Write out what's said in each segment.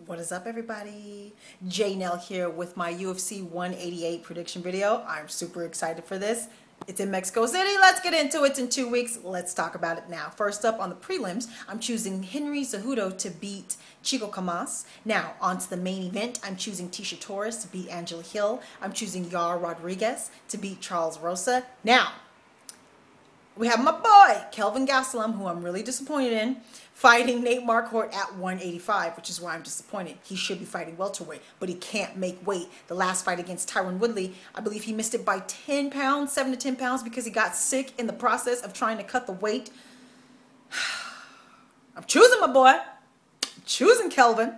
What is up, everybody? J Nell here with my UFC 188 prediction video. I'm super excited for this. It's in Mexico City. Let's get into it in 2 weeks. Let's talk about it now. First up on the prelims, I'm choosing Henry Cejudo to beat Chico Camas. Now, on to the main event, I'm choosing Tisha Torres to beat Angela Hill. I'm choosing Yar Rodriguez to beat Charles Rosa. Now, we have my boy, Kelvin Gastelum, who I'm really disappointed in, fighting Nate Marquardt at 185, which is why I'm disappointed. He should be fighting welterweight, but he can't make weight. The last fight against Tyron Woodley, I believe he missed it by 10 pounds, 7 to 10 pounds, because he got sick in the process of trying to cut the weight. I'm choosing my boy. I'm choosing Kelvin.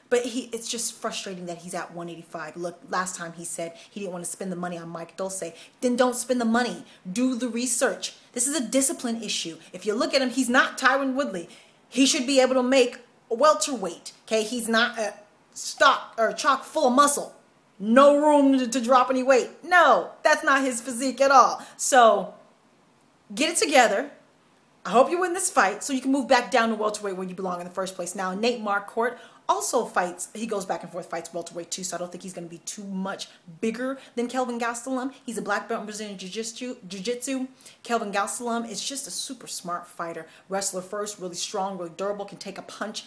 But it's just frustrating that he's at 185. Look, last time he said he didn't want to spend the money on Mike Dulce. Then don't spend the money. Do the research. This is a discipline issue. If you look at him, he's not Tyron Woodley. He should be able to make a welterweight. Okay, he's not a stock or chock full of muscle. No room to drop any weight. No, that's not his physique at all. So get it together. I hope you win this fight so you can move back down to welterweight where you belong in the first place. Now, Nate Marquardt also fights, he goes back and forth, fights welterweight too, so I don't think he's going to be too much bigger than Kelvin Gastelum. He's a black belt in Brazilian Jiu-Jitsu. Kelvin Gastelum is just a super smart fighter. Wrestler first, really strong, really durable, can take a punch.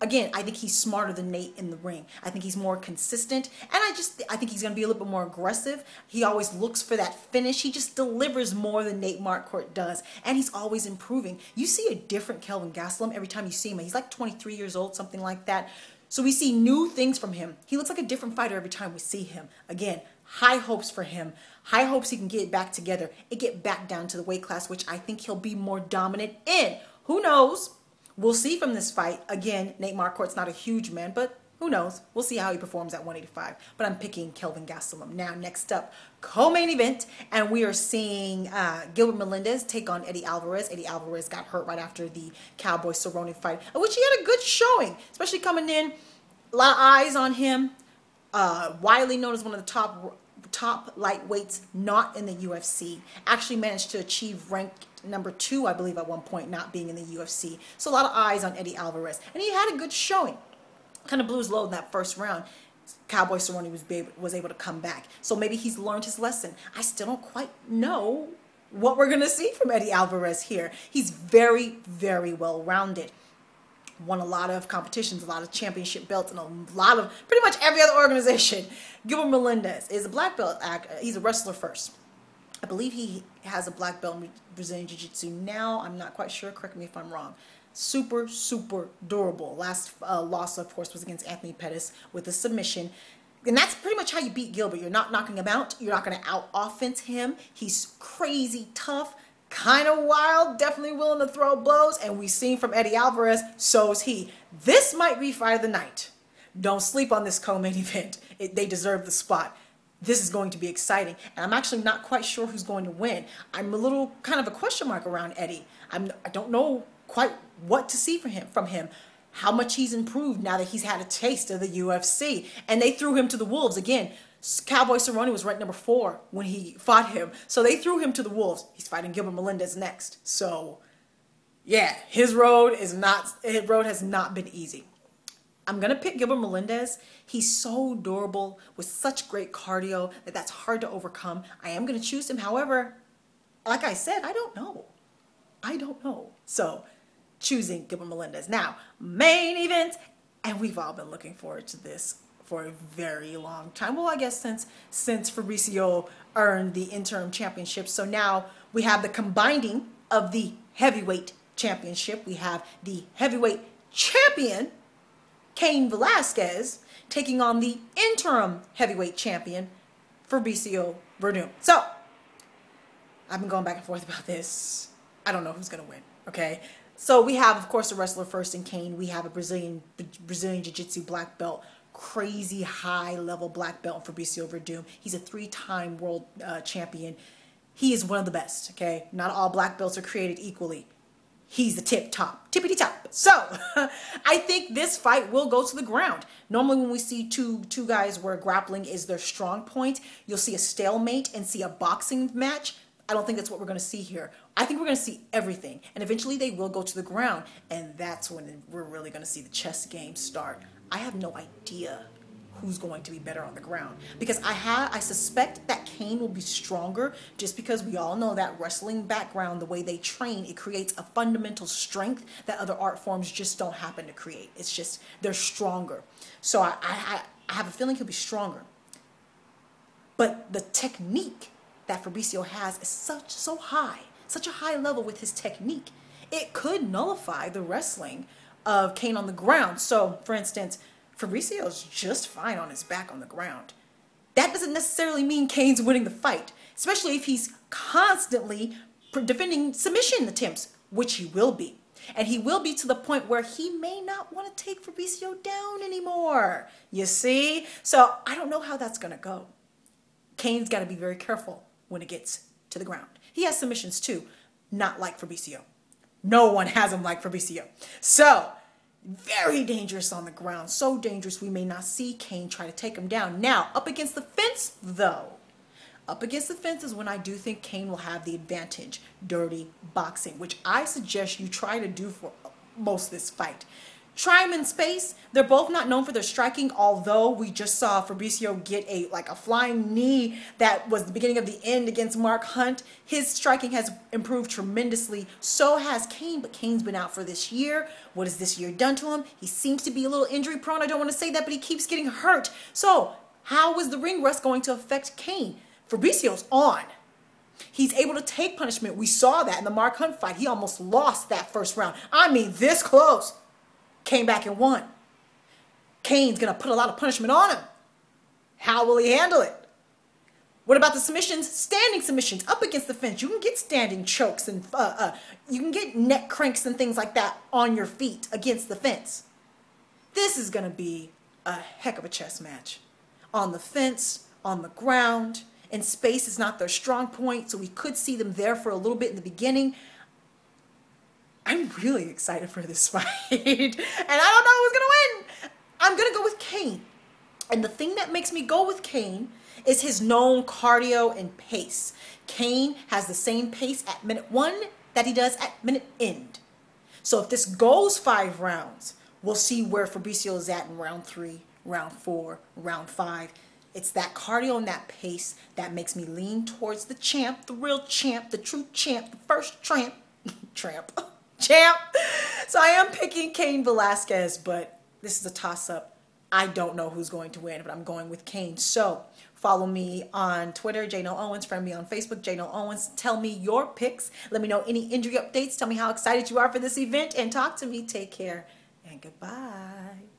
Again, I think he's smarter than Nate in the ring. I think he's more consistent, and I think he's going to be a little bit more aggressive. He always looks for that finish. He just delivers more than Nate Marquardt does, and he's always improving. You see a different Kelvin Gastelum every time you see him. He's like 23 years old, something like that. So we see new things from him. He looks like a different fighter every time we see him. Again, high hopes for him. High hopes he can get it back together and get back down to the weight class, which I think he'll be more dominant in. Who knows? We'll see from this fight. Again, Nate Marquardt's not a huge man, but who knows? We'll see how he performs at 185. But I'm picking Kelvin Gastelum. Now, next up, co-main event. And we are seeing Gilbert Melendez take on Eddie Alvarez. Eddie Alvarez got hurt right after the Cowboy Cerrone fight, which he had a good showing, especially coming in. A lot of eyes on him. Widely known as one of the top lightweights not in the UFC. Actually managed to achieve rank number 2, I believe, at one point, not being in the UFC. So a lot of eyes on Eddie Alvarez. And he had a good showing. Kind of blew his load in that first round. Cowboy Cerrone was able to come back. So maybe he's learned his lesson. I still don't quite know what we're going to see from Eddie Alvarez here. He's very, very well-rounded. Won a lot of competitions, a lot of championship belts, and a lot of pretty much every other organization. Gilbert Melendez is a black belt. He's a wrestler first. I believe he has a black belt in Brazilian Jiu-Jitsu now. I'm not quite sure. Correct me if I'm wrong. Super, super durable. Last loss, of course, was against Anthony Pettis with a submission. And that's pretty much how you beat Gilbert. You're not knocking him out. You're not going to out-offense him. He's crazy tough, kind of wild, definitely willing to throw blows. And we've seen from Eddie Alvarez, so is he. This might be fight of the night. Don't sleep on this co-main event. They deserve the spot. This is going to be exciting. And I'm actually not quite sure who's going to win. I'm a little kind of a question mark around Eddie. I don't know quite what to see from him, how much he's improved now that he's had a taste of the UFC. And they threw him to the wolves. Again, Cowboy Cerrone was ranked number 4 when he fought him. So they threw him to the wolves. He's fighting Gilbert Melendez next. So yeah, his road has not been easy. I'm going to pick Gilbert Melendez. He's so durable with such great cardio that's hard to overcome. I am going to choose him. However, like I said, I don't know. So choosing Gilbert Melendez. Now, main event, and we've all been looking forward to this for a very long time. Well, I guess since Fabricio earned the interim championship. So now we have the combining of the heavyweight championship. We have the heavyweight champion, Cain Velasquez, taking on the interim heavyweight champion, Fabricio Werdum. So I've been going back and forth about this. I don't know who's going to win, okay? So we have, of course, a wrestler first in Cain. We have a Brazilian Jiu-Jitsu black belt, crazy high-level black belt in Fabricio Werdum. He's a 3-time world champion. He is one of the best, okay? Not all black belts are created equally. He's the tippity top. So I think this fight will go to the ground. Normally when we see two guys where grappling is their strong point, you'll see a stalemate and see a boxing match. I don't think that's what we're going to see here. I think we're going to see everything. And eventually they will go to the ground. And that's when we're really going to see the chess game start. I have no idea who's going to be better on the ground. Because I suspect that Cain will be stronger just because we all know that wrestling background, the way they train, it creates a fundamental strength that other art forms just don't happen to create. It's just, they're stronger. So I have a feeling he'll be stronger. But the technique that Fabricio has is such a high level with his technique. It could nullify the wrestling of Cain on the ground. So, for instance, Fabricio's just fine on his back on the ground. That doesn't necessarily mean Cain's winning the fight, especially if he's constantly defending submission attempts, which he will be. And he will be to the point where he may not want to take Fabricio down anymore. You see? So I don't know how that's going to go. Cain's got to be very careful when it gets to the ground. He has submissions too, not like Fabricio. No one has him like Fabricio. So, very dangerous on the ground. So dangerous we may not see Cain try to take him down. Now, up against the fence though. Up against the fence is when I do think Cain will have the advantage. Dirty boxing, which I suggest you try to do for most of this fight. Try him in space. They're both not known for their striking, although we just saw Fabricio get a flying knee that was the beginning of the end against Mark Hunt. His striking has improved tremendously. So has Cain, but Cain's been out for this year. What has this year done to him? He seems to be a little injury prone. I don't want to say that, but he keeps getting hurt. So how is the ring rust going to affect Cain? Fabricio's on. He's able to take punishment. We saw that in the Mark Hunt fight. He almost lost that first round. I mean, this close. Came back and won. Cain's going to put a lot of punishment on him. How will he handle it? What about the submissions? Standing submissions up against the fence. You can get standing chokes and you can get neck cranks and things like that on your feet against the fence. This is going to be a heck of a chess match. On the fence, on the ground, in space is not their strong point, so we could see them there for a little bit in the beginning. I'm really excited for this fight. And I don't know who's going to win. I'm going to go with Cain. And the thing that makes me go with Cain is his known cardio and pace. Cain has the same pace at minute 1 that he does at minute end. So if this goes 5 rounds, we'll see where Fabricio is at in round 3, round 4, round 5. It's that cardio and that pace that makes me lean towards the champ, the real champ, the true champ, the first champ. Champ. So I am picking Cain Velasquez, but this is a toss-up. I don't know who's going to win, but I'm going with Cain. So follow me on Twitter, J-No Owens. Friend me on Facebook, J-No Owens. Tell me your picks. Let me know any injury updates. Tell me how excited you are for this event, and talk to me. Take care, and goodbye.